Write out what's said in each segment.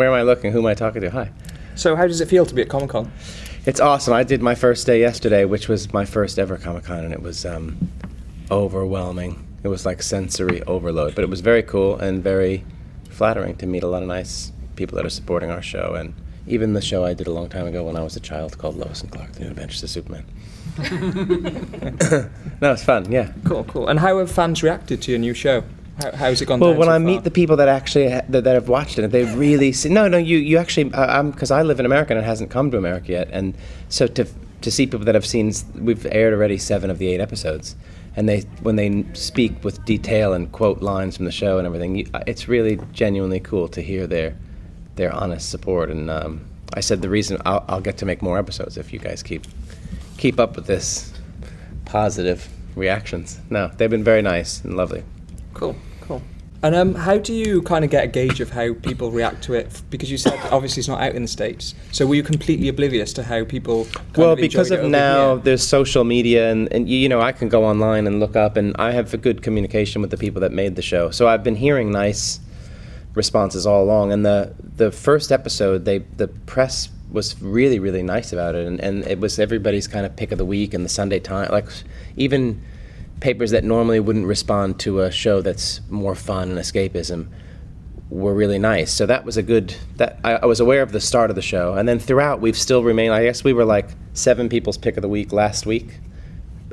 Where am I looking? Who am I talking to? Hi. So how does it feel to be at Comic-Con? It's awesome. I did my first day yesterday, which was my first ever Comic-Con, and it was overwhelming. It was like sensory overload, but it was very cool and very flattering to meet a lot of nice people that are supporting our show, and even the show I did a long time ago when I was a child called Lois and Clark, The New Adventures of Superman. No, it's fun, yeah. Cool. And how have fans reacted to your new show? How's it gone Well, down when so I far? meet the people that actually that have watched it, they really see. No, you actually. Because I live in America and it hasn't come to America yet, and so to see people that have seen, we've aired already 7 of the 8 episodes, and when they speak with detail and quote lines from the show and everything, it's really genuinely cool to hear their honest support. And I said the reason I'll get to make more episodes if you guys keep up with this positive reactions. No, they've been very nice and lovely. Cool. And how do you kind of get a gauge of how people react to it? Because you said obviously it's not out in the States. So were you completely oblivious to how people Well, because of now, there's social media, and I can go online and look up, and I have a good communication with the people that made the show. So I've been hearing nice responses all along. And the first episode, the press was really, really nice about it, and it was everybody's kind of pick of the week and the Sunday Times, like even papers that normally wouldn't respond to a show that's more fun and escapism were really nice. So that was I was aware of the start of the show, and then throughout we've still remained, I guess we were like 7 people's pick of the week last week,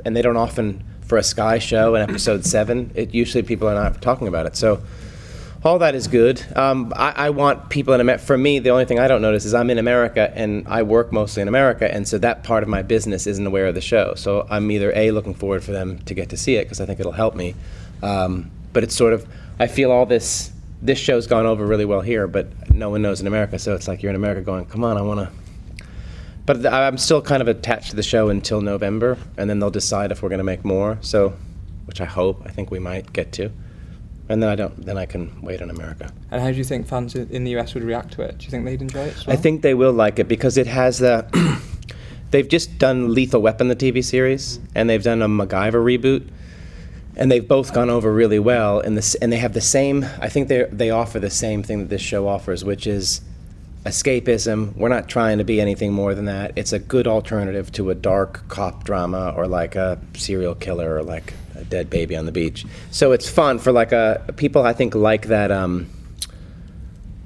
and they don't often, for a Sky show in episode 7, usually people are not talking about it. So all that is good. I want people in America. For me, the only thing I don't notice is I'm in America, and I work mostly in America, and so that part of my business isn't aware of the show. So I'm either looking forward for them to get to see it because I think it'll help me, but it's sort of, I feel all this show's gone over really well here, but no one knows in America. So it's like you're in America going, come on, I want to. But I'm still kind of attached to the show until November, and then they'll decide if we're going to make more. So, which I think we might get to. And then I can wait in America. And how do you think fans in the US would react to it? Do you think they'd enjoy it as well? I think they will like it because it has they've just done Lethal Weapon, the TV series, and they've done a MacGyver reboot, and they've both gone over really well. And they have the same. I think they offer the same thing that this show offers, which is escapism. We're not trying to be anything more than that. It's a good alternative to a dark cop drama or like a serial killer or like a dead baby on the beach. So it's fun for like people I think like that.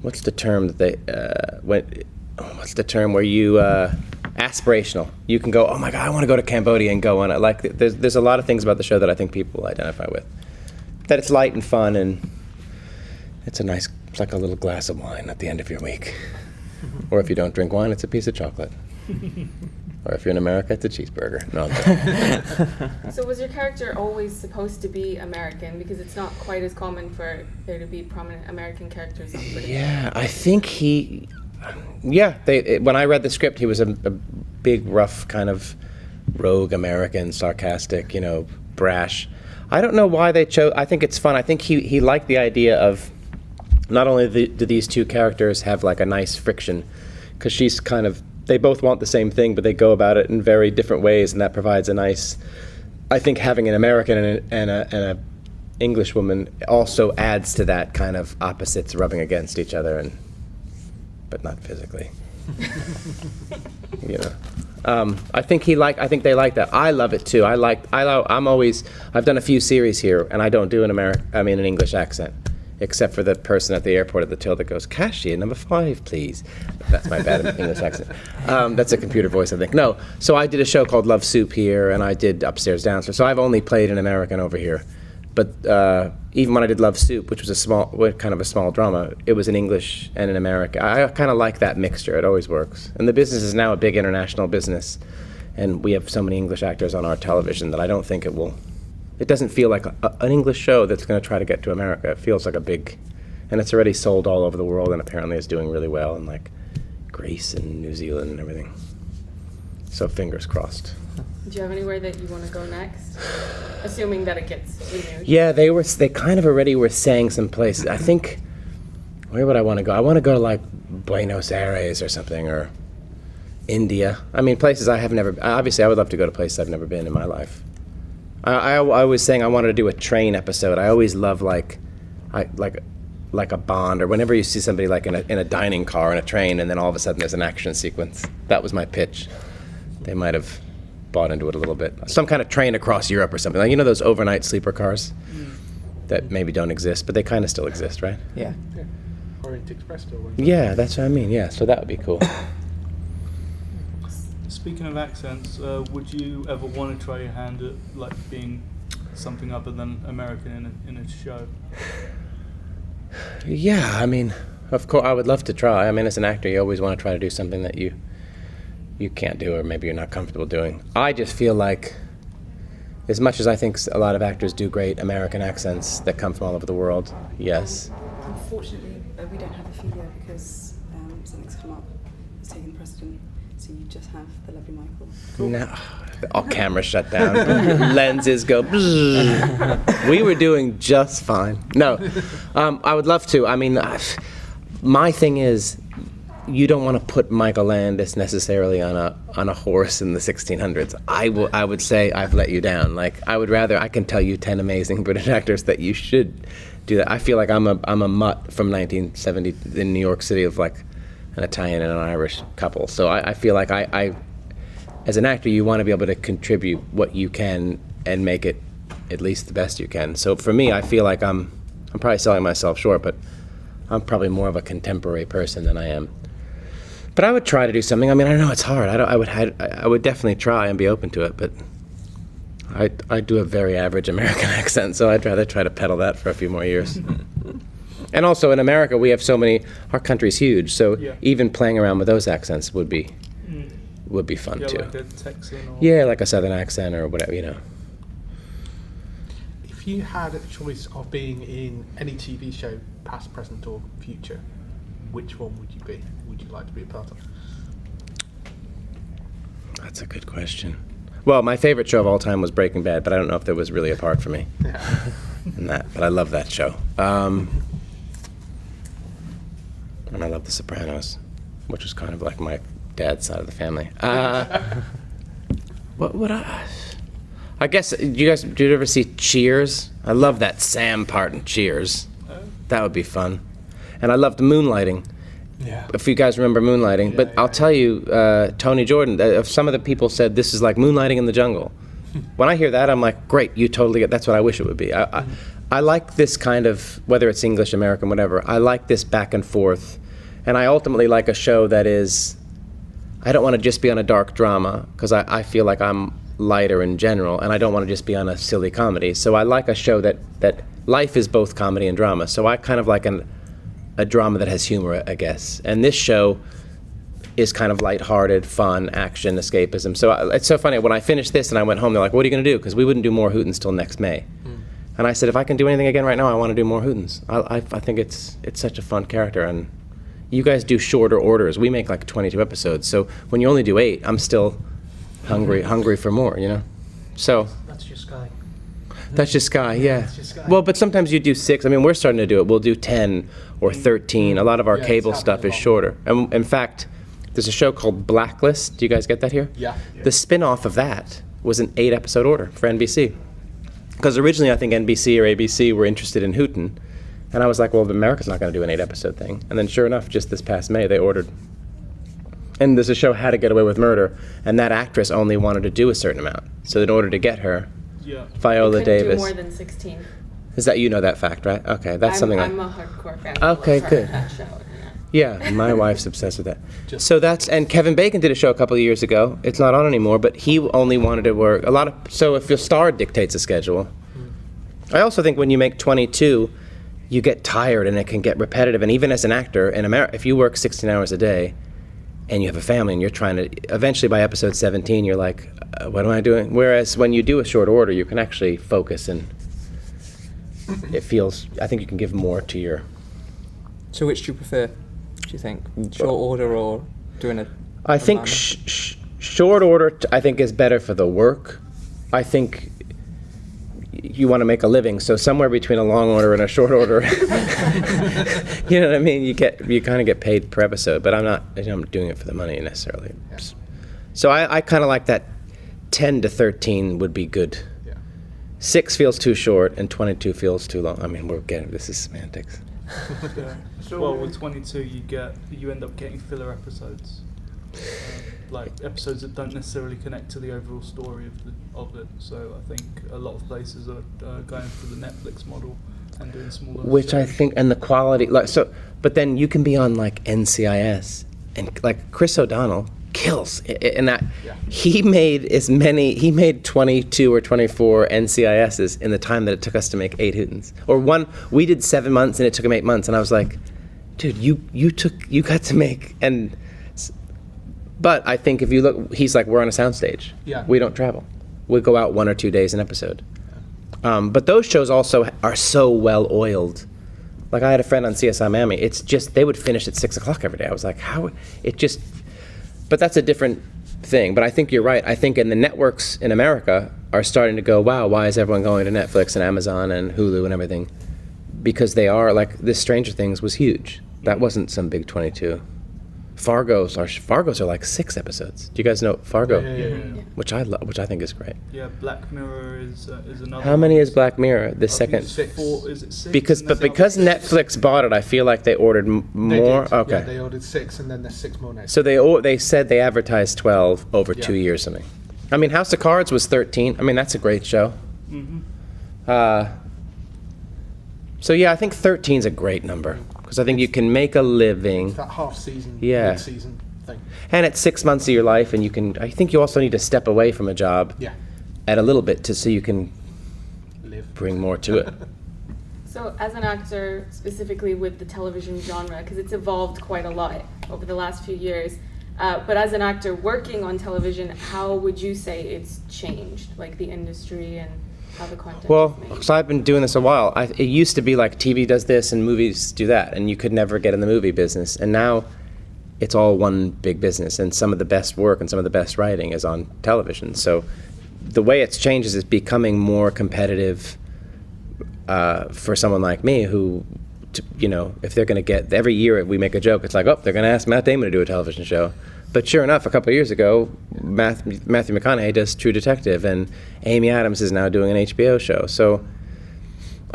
What's the term that they what's the term where you aspirational? You can go, oh my God, I want to go to Cambodia and go on it. Like there's a lot of things about the show that I think people identify with. That it's light and fun, and it's like a little glass of wine at the end of your week. Or if you don't drink wine, it's a piece of chocolate. Or if you're in America, it's a cheeseburger. No, So was your character always supposed to be American? Because it's not quite as common for there to be prominent American characters on British. Yeah, I think when I read the script, he was a big, rough, kind of rogue American, sarcastic, brash. I don't know why they chose. I think it's fun. I think he liked the idea of not only do these two characters have like a nice friction, because she's kind of, they both want the same thing, but they go about it in very different ways, and that provides a nice, I think having an American and a English woman also adds to that kind of opposites rubbing against each other, but not physically. I think they like that. I love it too. I've done a few series here, and I don't do an English accent, except for the person at the airport at the till that goes, cashier number 5, please. That's my bad English accent. That's a computer voice, I think. No, so I did a show called Love Soup here, and I did Upstairs Downstairs. So I've only played an American over here. But even when I did Love Soup, which was kind of a small drama, it was in English and in America. I kind of like that mixture. It always works. And the business is now a big international business, and we have so many English actors on our television that I don't think it will. It doesn't feel like an English show that's going to try to get to America. It feels like and it's already sold all over the world, and apparently is doing really well in like Greece and New Zealand and everything. So fingers crossed. Do you have anywhere that you want to go next? Assuming that it gets renewed. Yeah, they kind of already were saying some places. I think, where would I want to go? I want to go to like Buenos Aires or something, or India. I mean, places I have never, obviously I would love to go to places I've never been in my life. I was saying I wanted to do a train episode. I always love like a Bond, or whenever you see somebody like in a dining car in a train, and then all of a sudden there's an action sequence. That was my pitch. They might have bought into it a little bit. Some kind of train across Europe or something. Like, you know those overnight sleeper cars that maybe don't exist, but they kind of still exist, right? Yeah. Orient Express still works. Yeah, that's what I mean. Yeah, so that would be cool. Speaking of accents, would you ever want to try your hand at like being something other than American in a show? Yeah, I mean, of course, I would love to try. I mean, as an actor, you always want to try to do something that you can't do, or maybe you're not comfortable doing. I just feel like, as much as I think a lot of actors do great American accents that come from all over the world, yes. Unfortunately, we don't have Ophelia because something's come up, it's taken precedent. So you just have the lovely Michael. No, all cameras shut down, lenses go. Bzzz. We were doing just fine. No, I would love to. I mean, my thing is, you don't want to put Michael Landis necessarily on a horse in the 1600s. I would say I've let you down. Like, I would rather, I can tell you 10 amazing British actors that you should do that. I feel like I'm a mutt from 1970 in New York City of like an Italian and an Irish couple. So I feel like I as an actor, you want to be able to contribute what you can and make it at least the best you can. So for me, I feel like I'm probably selling myself short, but I'm probably more of a contemporary person than I am. But I would try to do something. I mean, I know it's hard. I would definitely try and be open to it, but I do a very average American accent, so I'd rather try to peddle that for a few more years. And also in America, we have so many. Our country's huge, so even playing around with those accents would be fun too. Like a Texan or Yeah, like a Southern accent or whatever, you know. If you had a choice of being in any TV show, past, present, or future, which one would you be? Would you like to be a part of? That's a good question. Well, my favorite show of all time was Breaking Bad, but I don't know if there was really a part for me in that. But I love that show. And I love The Sopranos, which was kind of like my dad's side of the family. What would I guess, did you ever see Cheers? I love that Sam part in Cheers. That would be fun. And I loved Moonlighting. Yeah. If you guys remember Moonlighting. Yeah, but yeah, I'll tell you, Tony Jordan, some of the people said this is like Moonlighting in the Jungle. When I hear that, I'm like, great, you totally get, that's what I wish it would be. I like this kind of, whether it's English, American, whatever, I like this back and forth. And I ultimately like a show that is, I don't want to just be on a dark drama, because I feel like I'm lighter in general, and I don't want to just be on a silly comedy. So I like a show that life is both comedy and drama. So I kind of like a drama that has humor, I guess. And this show is kind of lighthearted, fun, action, escapism. So it's so funny, when I finished this and I went home, they're like, what are you going to do? Because we wouldn't do more Hootens till next May. And I said, if I can do anything again right now, I want to do more Hootens. I think it's such a fun character. And you guys do shorter orders. We make like 22 episodes. So when you only do 8, I'm still hungry for more, you know? So That's your Sky. that's just Sky, yeah. That's just Sky. Well, but sometimes you do 6. I mean, we're starting to do it. We'll do 10 or 13. A lot of our Yeah, cable it's stuff happening is a lot. shorter. And in fact, there's a show called Blacklist. Do you guys get that here? Yeah. The spin-off of that was an 8-episode order for NBC. Because originally I think NBC or ABC were interested in Hooten. And I was like, well, America's not going to do an 8-episode thing. And then sure enough, just this past May, they ordered. And there's a show, How to Get Away with Murder, and that actress only wanted to do a certain amount. So in order to get her, yeah. Viola Couldn't Davis. do more than 16. Is that, you know that fact, right? Okay, that's something I'm a hardcore fan. Okay, of good. That show. Yeah, my wife's obsessed with that. So that's, and Kevin Bacon did a show a couple of years ago. It's not on anymore, but he only wanted to work so if your star dictates a schedule. I also think when you make 22, you get tired and it can get repetitive. And even as an actor in America, if you work 16 hours a day and you have a family and you're trying to, eventually by episode 17, you're like, what am I doing? Whereas when you do a short order, you can actually focus and it feels, I think you can give more to your. So which do you prefer, do you think? Short order or doing a... I think short order, I think, is better for the work. I think you want to make a living, so somewhere between a long order and a short order, you know what I mean? You kind of get paid per episode, but I'm not doing it for the money necessarily. Yeah. So I kind of like that 10 to 13 would be good. Yeah. 6 feels too short and 22 feels too long. I mean, this is semantics. Yeah. So Well, with 22, you end up getting filler episodes, like episodes that don't necessarily connect to the overall story of it. So I think a lot of places are going for the Netflix model and doing smaller. Which I shows. think, and the quality, like so. But then you can be on like NCIS, and like Chris O'Donnell kills, and that Yeah. he made 22 or 24 NCISs in the time that it took us to make 8 Hootens. Or one, we did 7 months and it took him 8 months, and I was like, dude, you got to make, and but I think if you look, he's like, we're on a soundstage. Yeah. We don't travel. We go out 1 or 2 days an episode. But those shows also are so well oiled. Like I had a friend on CSI Miami. It's just they would finish at 6 o'clock every day. I was like, how? It just. But that's a different thing. But I think you're right. I think in the networks in America are starting to go, wow, why is everyone going to Netflix and Amazon and Hulu and everything? Because they are like this. Stranger Things was huge. That wasn't some big 22. Fargo's are like 6 episodes. Do you guys know Fargo? Yeah. Which I love, which I think is great. Yeah, Black Mirror is another. How many is Black Mirror? The second. 6. 4, is it 6? Because And then because Netflix bought it, I feel like they ordered They more. did. Okay. Yeah, they ordered 6, and then there's 6 more now. So they said they advertised 12 over 2 years something. I mean, House of Cards was 13. I mean, that's a great show. So yeah, I think 13 is a great number because I think you can make a living, It's that half season, Yeah. mid-season thing. and it's 6 months of your life, and you can. I think you also need to step away from a job Yeah, at a little bit so you can live. bring more to it. So, as an actor, specifically with the television genre, because it's evolved quite a lot over the last few years, but as an actor working on television, how would you say it's changed, like the industry and how the content Well, is made? so I've been doing this a while. It used to be like TV does this and movies do that, and you could never get in the movie business. And now it's all one big business, and some of the best work and some of the best writing is on television. So the way it's changed is it's becoming more competitive for someone like me who, if they're going to get, every year we make a joke, it's like, oh, they're going to ask Matt Damon to do a television show. But sure enough, a couple of years ago, Matthew McConaughey does True Detective, and Amy Adams is now doing an HBO show. So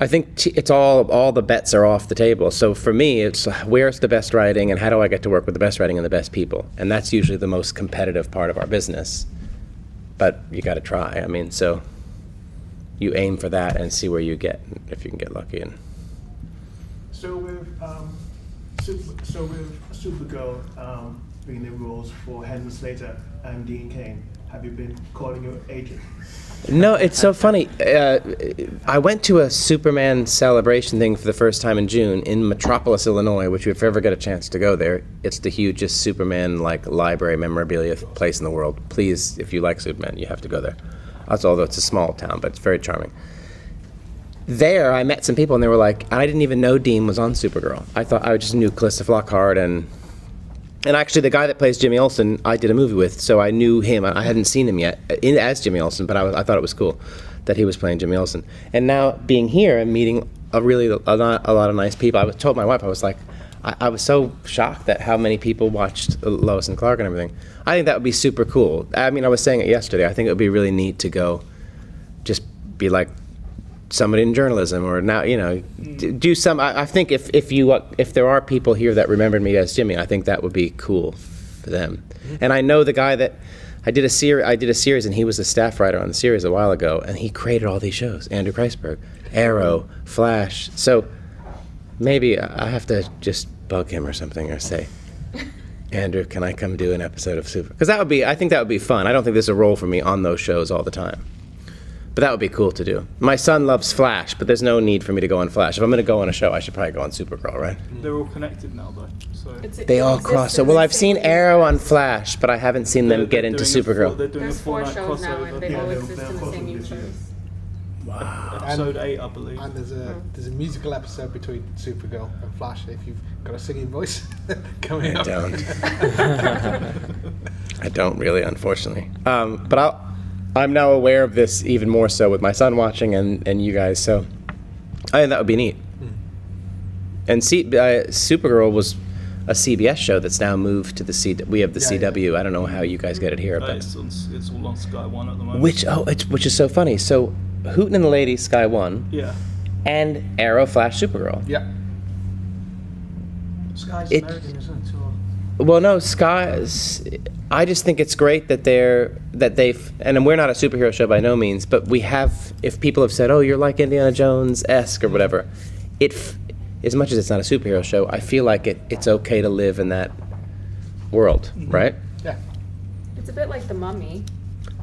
I think it's all the bets are off the table. So for me, it's where's the best writing, and how do I get to work with the best writing and the best people? And that's usually the most competitive part of our business. But you got to try. I mean, so you aim for that and see where you get, if you can get lucky. And So with Supergirl bringing the roles for Henry Slater and Dean Cain, have you been calling your agent? No, it's so funny. I went to a Superman celebration thing for the first time in June in Metropolis, Illinois, which if you ever get a chance to go there, it's the hugest Superman library memorabilia place in the world. Please, if you like Superman, you have to go there. Although it's a small town, but it's very charming. There, I met some people, and they were like, I didn't even know Dean was on Supergirl. I just knew Calista Flockhart, and actually the guy that plays Jimmy Olsen, I did a movie with, so I knew him. I hadn't seen him yet as Jimmy Olsen, but I thought it was cool that he was playing Jimmy Olsen. And now being here and meeting a lot of nice people, I told my wife, I was like, I was so shocked at how many people watched Lois and Clark and everything. I think that would be super cool. I mean, I was saying it yesterday. I think it would be really neat to go, just be like somebody in journalism, or now do some. I think if there are people here that remembered me as Jimmy, I think that would be cool for them. And I know the guy that I did a series, and he was a staff writer on the series a while ago, and he created all these shows. Andrew Kreisberg, Arrow, Flash. So maybe I have to just bug him or something, or say, Andrew, can I come do an episode of Super? Because I think that would be fun. I don't think there's a role for me on those shows all the time. But that would be cool to do. My son loves Flash, but there's no need for me to go on Flash. If I'm going to go on a show, I should probably go on Supergirl, right? They're all connected now, though. So They all cross. So, well, I've seen Arrow on Flash, but I haven't seen them get into Supergirl. They're doing There's a 4 4-night shows now, and they crossover. all Yeah, exist they'll in the crossover same this year. universe. Episode 8, I believe. And there's a musical episode between Supergirl and Flash. If you've got a singing voice, coming I up. don't. I don't really, unfortunately. But I'm now aware of this even more so with my son watching and you guys. So I think that would be neat. And Supergirl was a CBS show that's now moved to the we have the CW. I don't know how you guys get it here, but It's all on Sky One at the moment. which is so funny. So Hooten and the Lady, Sky One, Yeah. and Arrow, Flash, Supergirl. Yeah. Sky's It- American, isn't it? Or Well, no, I just think it's great that they've, and we're not a superhero show by no means, but we have, if people have said, oh, you're like Indiana Jones-esque or whatever, as much as it's not a superhero show, I feel like it's okay to live in that world, right? yeah. It's a bit like The Mummy.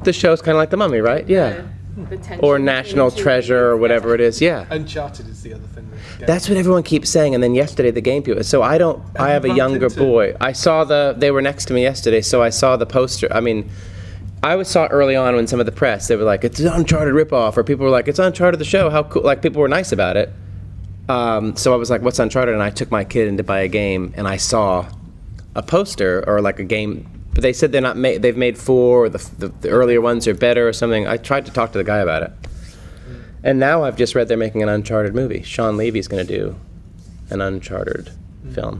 The show's kind of like The Mummy, right? Yeah. The tension Or between National the two Treasure or leads, whatever yeah. it is, yeah. Uncharted is the other thing. That's what everyone keeps saying, and then yesterday the game people. So I have a bumped younger into- boy. They were next to me yesterday, so I saw the poster. I mean, I saw early on when some of the press, they were like, it's an Uncharted ripoff, or people were like, it's Uncharted the show, how cool. Like, people were nice about it. So I was like, what's Uncharted? And I took my kid in to buy a game, and I saw a poster, or like a game, but they said they've made 4, or the earlier ones are better or something. I tried to talk to the guy about it. And now I've just read they're making an Uncharted movie. Sean Levy's going to do an Uncharted film.